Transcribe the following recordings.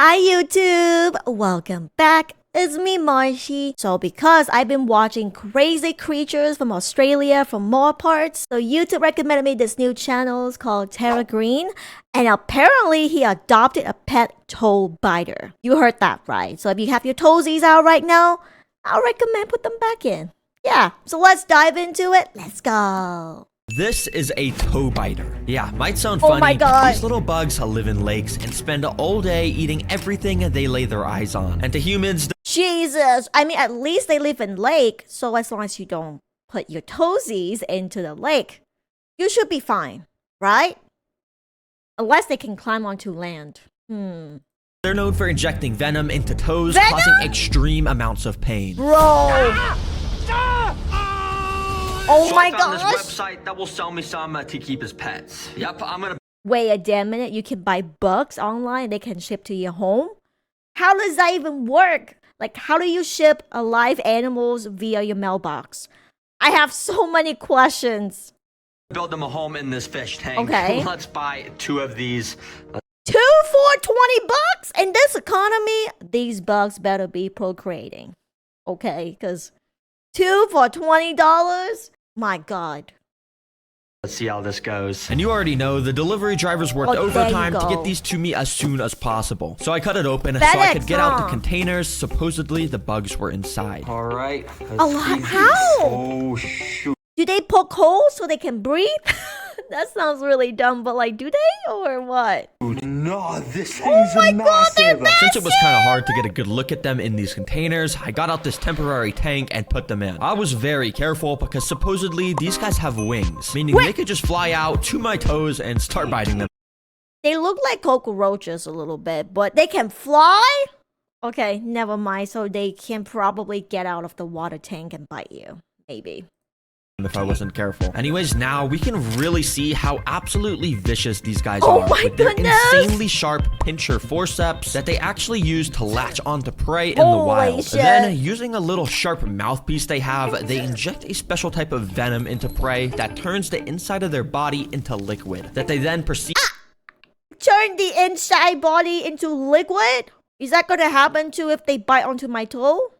Hi YouTube! Welcome back. It's me, Marshie. So because I've been watching crazy creatures from Australia from more parts, so YouTube recommended me this new channel called TerraGreen, and apparently he adopted a pet toe biter. You heard that right. So if you have your toesies out right now, I'll recommend put them back in. Yeah, so let's dive into it. Let's go. This is a toe biter. Yeah, might sound Oh funny, my but God. these little bugs live in lakes and spend all day eating everything they lay their eyes on. And to humans, Jesus! I mean, at least they live in lake, so as long as you don't put your toesies into the lake, you should be fine, right? Unless they can climb onto land. they're known for injecting venom into toes, Venom? causing extreme amounts of pain. Bro! Oh So my I found gosh! this website that will sell me some to keep as pets. Yep, I'm gonna Wait a damn minute, you can buy bugs online, they can ship to your home? How does that even work? Like, how do you ship live animals via your mailbox? I have so many questions. build them a home in this fish tank. Okay. Let's buy 2 of these. 2 for 20 bucks? In this economy, these bugs better be procreating. Okay, because 2 for $20? My God. Let's see how this goes. And you already know, the delivery drivers worked Oh, there you overtime to go. get these to me as soon as possible. So I cut it open so I FedEx, could get out the huh? containers. Supposedly, the bugs were inside. All right. A lot? How? Oh, shoot. Do they poke holes so they can breathe? That sounds really dumb, but like, do they or what? No, this thing's Oh my God, they're massive. Since it was kind of hard to get a good look at them in these containers, I got out this temporary tank and put them in. I was very careful because supposedly these guys have wings, meaning they could just fly out to my toes and start biting them. They look like cockroaches a little bit, but they can fly? Okay, never mind. So they can probably get out of the water tank and bite you. Maybe. If I wasn't careful. Anyways, now we can really see how absolutely vicious these guys Oh are my with their goodness! insanely sharp pincher forceps that they actually use to latch onto prey in the Holy wild. shit. Then, using a little sharp mouthpiece they have, they inject a special type of venom into prey that turns the inside of their body into liquid that they then proceed Turn the inside body into liquid? Is that gonna happen too if they bite onto my toe?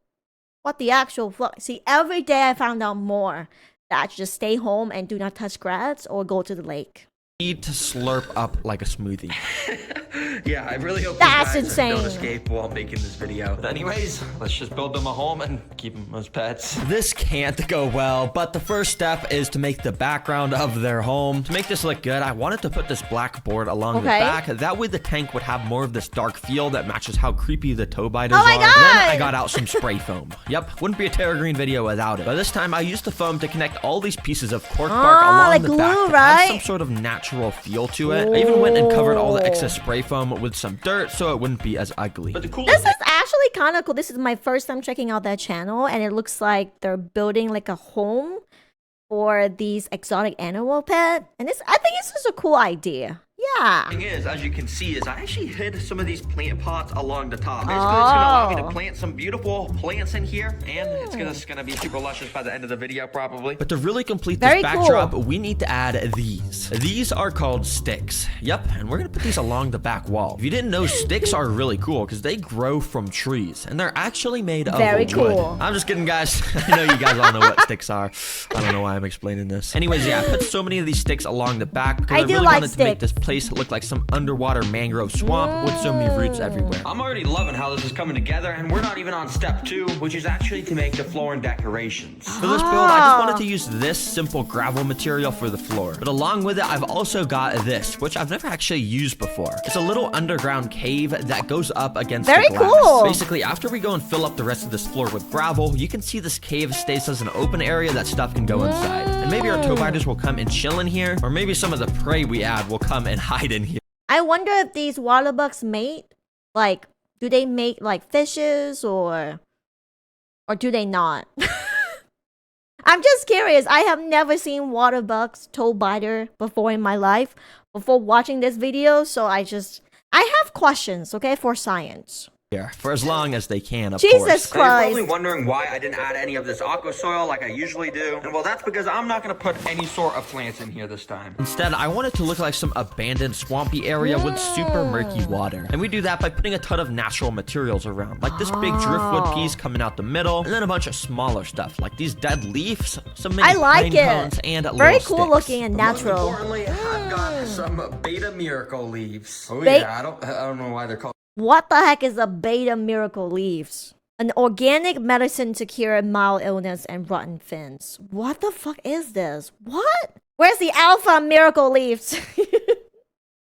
What the actual fuck? See, every day I found out more. That I should just stay home and do not touch grass or go to the lake. to slurp up like a smoothie. Yeah, I really hope That's these guys don't insane. escape while making this video. But anyways, let's just build them a home and keep them as pets. This can't go well, but the first step is to make the background of their home. To make this look good, I wanted to put this black board along the Okay. back. That way the tank would have more of this dark feel that matches how creepy the toe biters Oh my are. God! Then I got out some spray foam. Yep, wouldn't be a TerraGreen video without it. But this time I used the foam to connect all these pieces of cork bark along like the back glue, to right? add some sort of natural feel to it. I even went and covered all the excess spray foam with some dirt so it wouldn't be as ugly. But the This coolest is actually kind of cool. This is my first time checking out that channel, and it looks like they're building like a home for these exotic animal pet. And I think this is a cool idea. Yeah. thing is, as you can see, is I actually hid some of these plant pots along the top. Basically, it's gonna allow me to plant some beautiful plants in here, and it's gonna be super luscious by the end of the video, probably. But to really complete Very this cool. backdrop, we need to add these. These are called sticks. Yep, and we're gonna put these along the back wall. If you didn't know, sticks are really cool because they grow from trees, and they're actually made of Very wood. cool. I'm just kidding, guys. I know you guys all know what sticks are. I don't know why I'm explaining this. Anyways, yeah, I put so many of these sticks along the back because I I do really like wanted to make sticks. this place look like some underwater mangrove swamp with so many roots everywhere. I'm already loving how this is coming together, and we're not even on step 2, which is actually to make the floor and decorations. For this build, I just wanted to use this simple gravel material for the floor. But along with it, I've also got this, which I've never actually used before. It's a little underground cave that goes up against Very the glass. cool. Basically, after we go and fill up the rest of this floor with gravel, you can see this cave stays as an open area that stuff can go inside. And maybe our toe biters will come and chill in here, or maybe some of the prey we add will come and hide in here. I wonder if these water bugs mate. Like, do they mate like fishes or do they not? I'm just curious. I have never seen water bugs toe biter before in my life before watching this video, so I have questions, okay, for science. here for as long as they can, of Jesus course. Now, you're Christ. probably wondering why I didn't add any of this aqua soil like I usually do. And well, that's because I'm not going to put any sort of plants in here this time. Instead, I want it to look like some abandoned swampy area with super murky water. And we do that by putting a ton of natural materials around, like this big driftwood piece coming out the middle, and then a bunch of smaller stuff, like these dead leaves, some mini I like pine it. cones, and Very little cool sticks. looking and Most natural. importantly, I've got some beta miracle leaves. Oh Ba- yeah, I don't know why they're called. What the heck is a beta miracle leaves? An organic medicine to cure mild illness and rotten fins. What the fuck is this? What? Where's the alpha miracle leaves?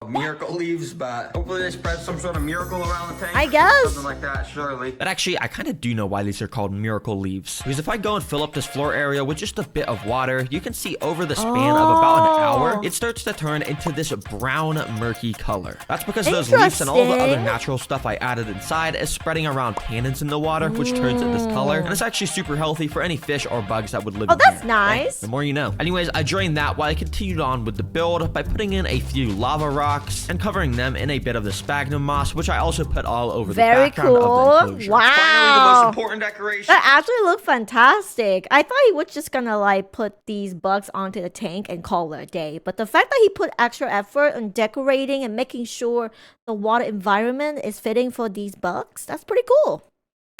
Miracle leaves, but hopefully they spread some sort of miracle around the tank. I guess. Something like that, surely. But actually, I kind of do know why these are called miracle leaves. Because if I go and fill up this floor area with just a bit of water, you can see over the span of about an hour, it starts to turn into this brown, murky color. That's because those leaves and all the other Interesting. natural stuff I added inside is spreading around tannins in the water, which turns it this color. And it's actually super healthy for any fish or bugs that would live Oh, in that's here. nice. The more you know. Anyways, I drained that while I continued on with the build by putting in a few lava rocks and covering them in a bit of the sphagnum moss, which I also put all over the Very background of the cool. enclosure. Finally, the most Wow. important decoration. That actually looked fantastic. I thought he was just gonna like put these bugs onto the tank and call it a day. But the fact that he put extra effort on decorating and making sure the water environment is fitting for these bugs, that's pretty cool.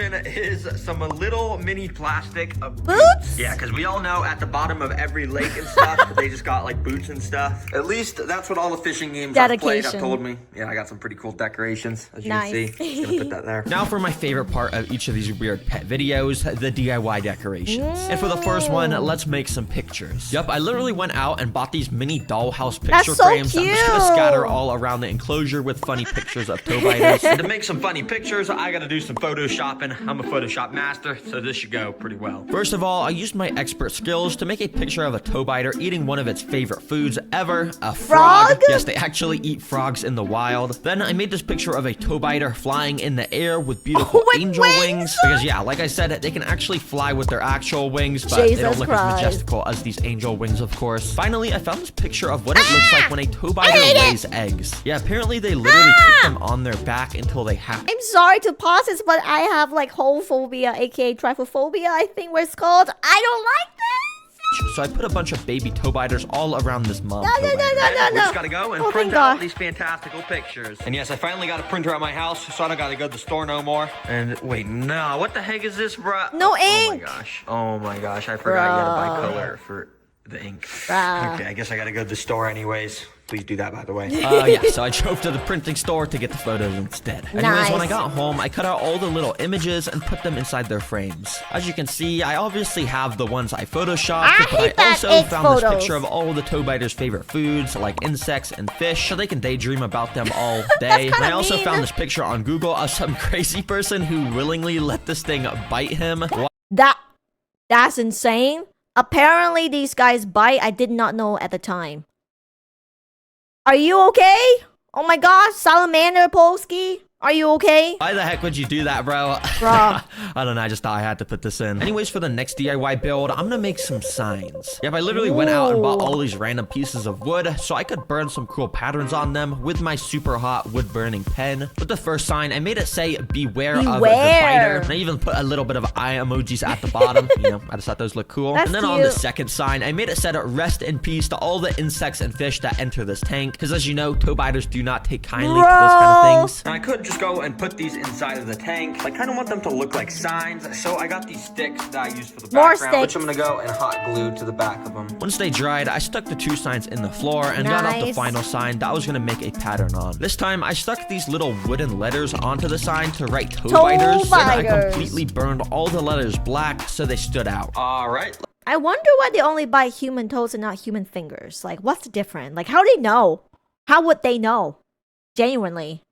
Is some little mini plastic Boots? Yeah, because we all know at the bottom of every lake and stuff, they just got like boots and stuff. At least that's what all the fishing games I've played have Dedication. told me. Yeah, I got some pretty cool decorations, as you Nice. can see. Just gonna put that there. Now for my favorite part of each of these weird pet videos, the DIY decorations. And for the first one, let's make some pictures. Yup, I literally went out and bought these mini dollhouse picture That's so frames. I'm just gonna cute. scatter all around the enclosure with funny pictures of toe biters. And to make some funny pictures, I gotta do some photoshopping. I'm a Photoshop master, so this should go pretty well. First of all, I used my expert skills to make a picture of a toe biter eating one of its favorite foods ever, a frog. Frog? Yes, they actually eat frogs in the wild. Then I made this picture of a toe biter flying in the air with beautiful With angel wings. Because yeah, like I said, they can actually fly with their actual wings, but they don't Jesus look Christ. as majestical as these angel wings, of course. Finally, I found this picture of what it looks like when a toe biter hate it. lays eggs. Yeah, apparently they literally keep them on their back until they hatch. I'm sorry to pause this, but I have like hole phobia, aka trypophobia, I think what it's called. I don't like this. So I put a bunch of baby toe biters all around this mom No, toe no, no, biter. no, no, We no. just gotta go and Oh, print thank out God. these fantastical pictures. And yes, I finally got a printer at my house, so I don't gotta go to the store no more. And wait, no, what the heck is this, bruh? No Oh my ink. gosh. Oh my gosh, I forgot you had to buy Bruh. color for the ink. Bruh. Okay, I guess I gotta go to the store anyways. Please do that, by the way. Yeah, so I drove to the printing store to get the photos instead. Anyways, when I Nice. got home, I cut out all the little images and put them inside their frames. As you can see, I obviously have the ones I photoshopped, I but hate I that also ink found this photos. picture of all the toe biters' favorite foods, like insects and fish, so they can daydream about them all day. And I also mean. found this picture on Google of some crazy person who willingly let this thing bite him. That's insane. Apparently these guys bite. I did not know at the time. Are you okay? Oh my gosh, Salamander Polsky. Are you okay? Why the heck would you do that, bro? Bruh. I don't know, I just thought I had to put this in. Anyways, for the next DIY build, I'm gonna make some signs. Yep, I literally went out and bought all these random pieces of wood so I could burn some cool patterns on them with my super hot wood burning pen. With the first sign, I made it say, beware of the Beware. biter. And I even put a little bit of eye emojis at the bottom. You know, I just thought those looked cool. That's and then on the cute. second sign, I made it said, rest in peace to all the insects and fish that enter this tank. Because as you know, toe biters do not take kindly to those kind Bro. of things. And I could just go and put these inside of the tank. I kind of want them to look like signs, so I got these sticks that I use for the More background, which sticks. I'm gonna go and hot glue to the back of them. Once they dried, I stuck the two signs in the floor and got out the Nice. final sign that I was gonna make a pattern on. This time, I stuck these little wooden letters onto the sign to write toe Toe biters, and I biters. completely burned all the letters black so they stood out. All right, I wonder why they only buy human toes and not human fingers. Like, what's the difference? Like, how do they know? How would they know? Genuinely.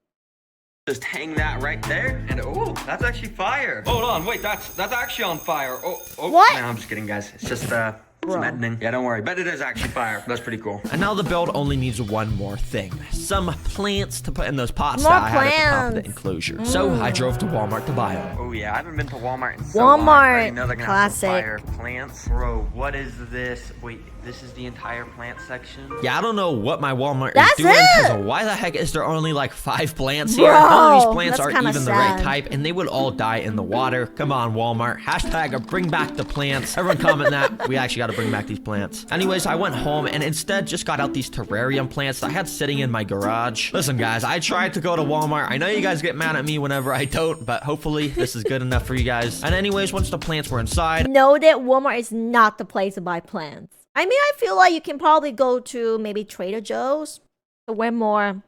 just hang that right there, and oh, that's actually fire. Hold on, wait, that's actually on fire. Oh, What? No, I'm just kidding, guys. It's just Some editing. Yeah, don't worry. Bet it is actually fire. That's pretty cool. And now the build only needs one more thing. Some plants to put in those pots More that I had at the top of plants. the enclosure. So I drove to Walmart to buy them. Oh yeah, I haven't been to Walmart in so long. I already know they're gonna have some Classic. fire plants. Bro, what is this? Wait, this is the entire plant section? Yeah, I don't know what my Walmart That's is doing. it! 'Cause why the heck is there only like 5 plants here? Bro, None of these plants that's are kinda even the right sad. type, and they would all die in the water. Come on, Walmart. Hashtag bring back the plants. Everyone comment that. We actually got to bring back these plants. Anyways, I went home and instead just got out these terrarium plants that I had sitting in my garage. Listen, guys, I tried to go to Walmart. I know you guys get mad at me whenever I don't, but hopefully this is good enough for you guys. And anyways, once the plants were inside, Know that Walmart is not the place to buy plants. I mean, I feel like you can probably go to maybe Trader Joe's, somewhere more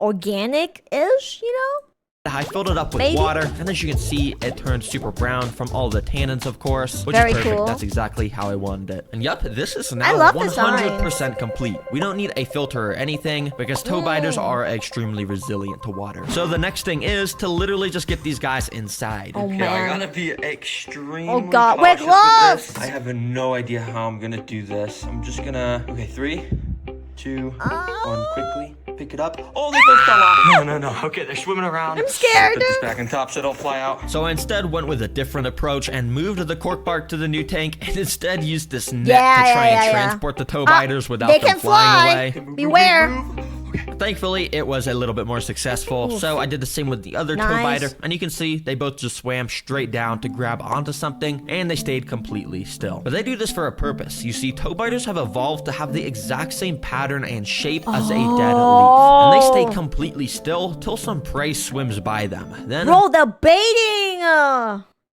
organic-ish, you know? I filled it up with Maybe. water, and as you can see, it turned super brown from all the tannins, of course, which Very is perfect. cool. That's exactly how I wanted it. And yep, this is I now love the 100% complete. We don't need a filter or anything because toe biters Mm. are extremely resilient to water. So the next thing is to literally just get these guys inside. Oh, Okay, I man. gotta be extremely Oh, God, wear cautious with gloves! this. I have no idea how I'm gonna do this. I'm just gonna... Okay, 3, 2, 1, quickly. Pick it up. Oh, they both fell off. No. Okay, they're swimming around. I'm scared. Put this back on top so they don't fly out. So I instead went with a different approach and moved the cork bark to the new tank and instead used this net Yeah, to try yeah, and yeah. transport the toe biters without They them can flying fly. away. Beware. Thankfully, it was a little bit more successful, so I did the same with the other toe Nice. biter, and you can see they both just swam straight down to grab onto something, and they stayed completely still. But they do this for a purpose. You see, toe biters have evolved to have the exact same pattern and shape as a dead leaf, and they stay completely still till some prey swims by them. Then Bro, the baiting!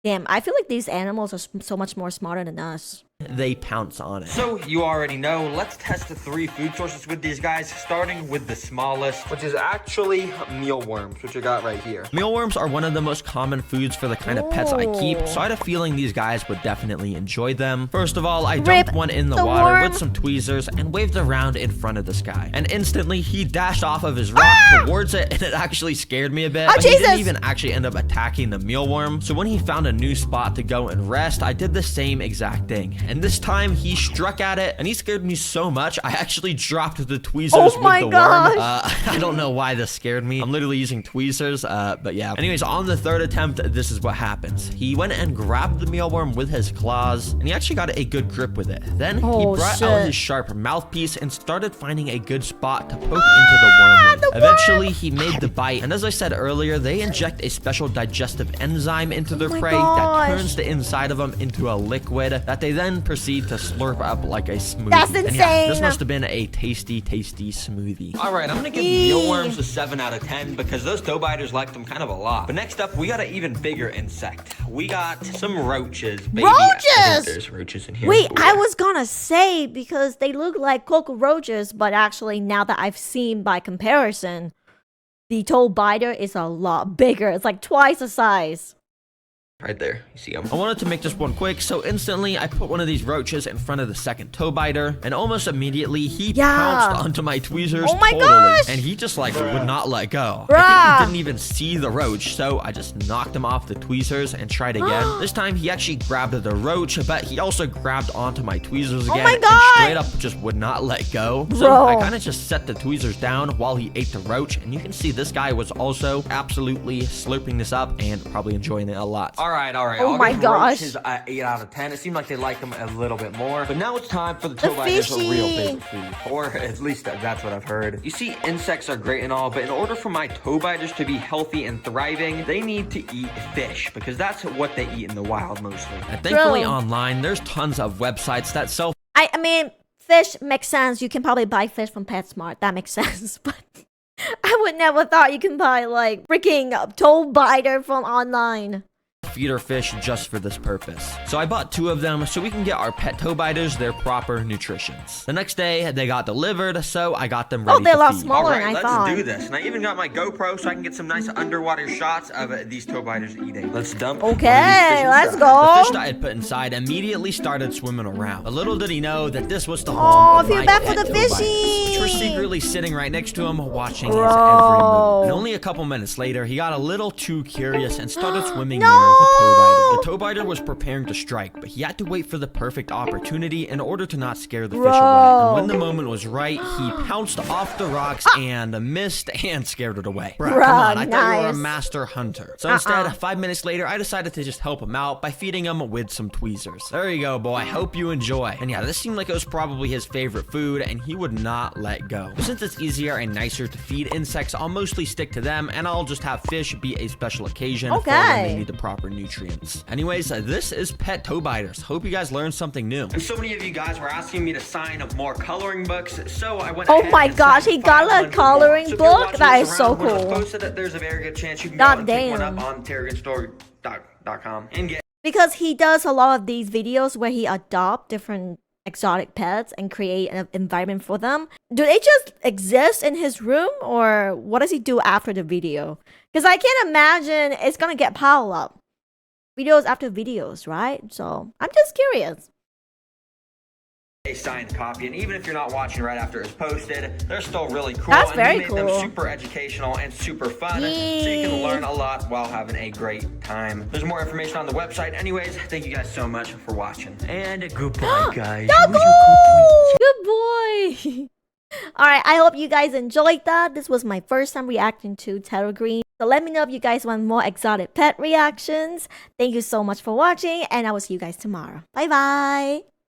Damn, I feel like these animals are so much more smarter than us. they pounce on it. So you already know, let's test the 3 food sources with these guys, starting with the smallest, which is actually mealworms, which I got right here. Mealworms are one of the most common foods for the kind of pets I keep, so I had a feeling these guys would definitely enjoy them. First of all, I dumped one in the the water worm. with some tweezers and waved around in front of this guy. And instantly, he dashed off of his rock towards it, and it actually scared me a bit. Oh, but he didn't Jesus. even actually end up attacking the mealworm. So when he found a new spot to go and rest, I did the same exact thing. And this time, he struck at it, and he scared me so much, I actually dropped the tweezers Oh with my the gosh. worm. I don't know why this scared me. I'm literally using tweezers, but yeah. Anyways, on the 3rd attempt, this is what happens. He went and grabbed the mealworm with his claws, and he actually got a good grip with it. Then he Oh, brought out shit. his sharp mouthpiece and started finding a good spot to poke into the worm with. Eventually, he made the bite, and as I said earlier, they inject a special digestive enzyme into their my prey gosh. that turns the inside of them into a liquid that they then proceed to slurp up like a smoothie. That's And yeah, this insane. must have been a tasty, tasty smoothie. All right, I'm gonna give Eee. mealworms a 7 out of 10 because those toe biters like them kind of a lot. But next up, we got an even bigger insect. We got some roaches, baby. I think Roaches! there's roaches in here. Wait, Oh, I yeah. was gonna say because they look like cockroaches, but actually now that I've seen by comparison, the toe biter is a lot bigger. It's like twice the size. Right there, you see them. I wanted to make this one quick, so instantly I put one of these roaches in front of the second toe biter, and almost immediately he Yeah. pounced onto my tweezers Oh my totally, gosh. and he just like would not let go. I Bruh. think he didn't even see the roach, so I just knocked him off the tweezers and tried again. This time he actually grabbed the roach, but he also grabbed onto my tweezers again my and God. straight up just would not let go. So Bro. I kind of just set the tweezers down while he ate the roach, and you can see this guy was also absolutely slurping this up and probably enjoying it a lot. All right. Oh I'll my give gosh. roaches a 8 out of 10. It seemed like they liked them a little bit more. But now it's time for the toe biters, a real fishy. favorite food. Or at least that's what I've heard. You see, insects are great and all, but in order for my toe biters to be healthy and thriving, they need to eat fish because that's what they eat in the wild mostly. And thankfully True. online, there's tons of websites that sell I mean, fish makes sense. You can probably buy fish from PetSmart. That makes sense. But I would never thought you can buy like freaking toe biter from online. feeder fish just for this purpose. So I bought 2 of them so we can get our pet toe biters their proper nutritions. The next day, they got delivered, so I got them ready they're a to lot feed. smaller. All than right, I let's thought. do this. And I even got my GoPro so I can get some nice underwater shots of these toe biters eating. Let's dump. one of these Okay, fish let's inside. go. The fish that I had put inside immediately started swimming around. But little did he know that this was the home Aw, I of feel my bad for pet the toe biters, fishy. which were secretly sitting right next to him, watching his Bro. every move. And only a couple minutes later, he got a little too curious and started swimming No. nearer the tow biter. The tow biter was preparing to strike, but he had to wait for the perfect opportunity in order to not scare the fish away. And when the moment was right, he pounced off the rocks and missed and scared it away. Bruh, come on, I thought you were a master hunter. So instead, 5 minutes later, I decided to just help him out by feeding him with some tweezers. There you go, boy. I hope you enjoy. And yeah, this seemed like it was probably his favorite food, and he would not let go. But since it's easier and nicer to feed insects, I'll mostly stick to them, and I'll just have fish be a special occasion for when they need the proper nutrients. Anyways, this is pet toe biters. Hope you guys learned something new. And so many of you guys were asking me to sign more coloring books, so I went Oh ahead my and gosh, signed he got a 500 coloring more. So if you're book? watching That this is so around when it was cool. posted, that there's a very good chance you can God go and pick one damn. up on TerraGreen.com and get. Because he does a lot of these videos where he adopt different exotic pets and create an environment for them. Do they just exist in his room, or what does he do after the video? Because I can't imagine it's gonna get piled up. Videos after videos, right? So I'm just curious. A signed copy, and even if you're not watching right after it's posted, they're still really cool. That's and very we made cool. them super educational and super fun, so you can learn a lot while having a great time. There's more information on the website. Anyways, thank you guys so much for watching, and goodbye, guys. Good boy. All right, I hope you guys enjoyed that. This was my first time reacting to TerraGreen. So let me know if you guys want more exotic pet reactions. Thank you so much for watching, and I will see you guys tomorrow. Bye bye.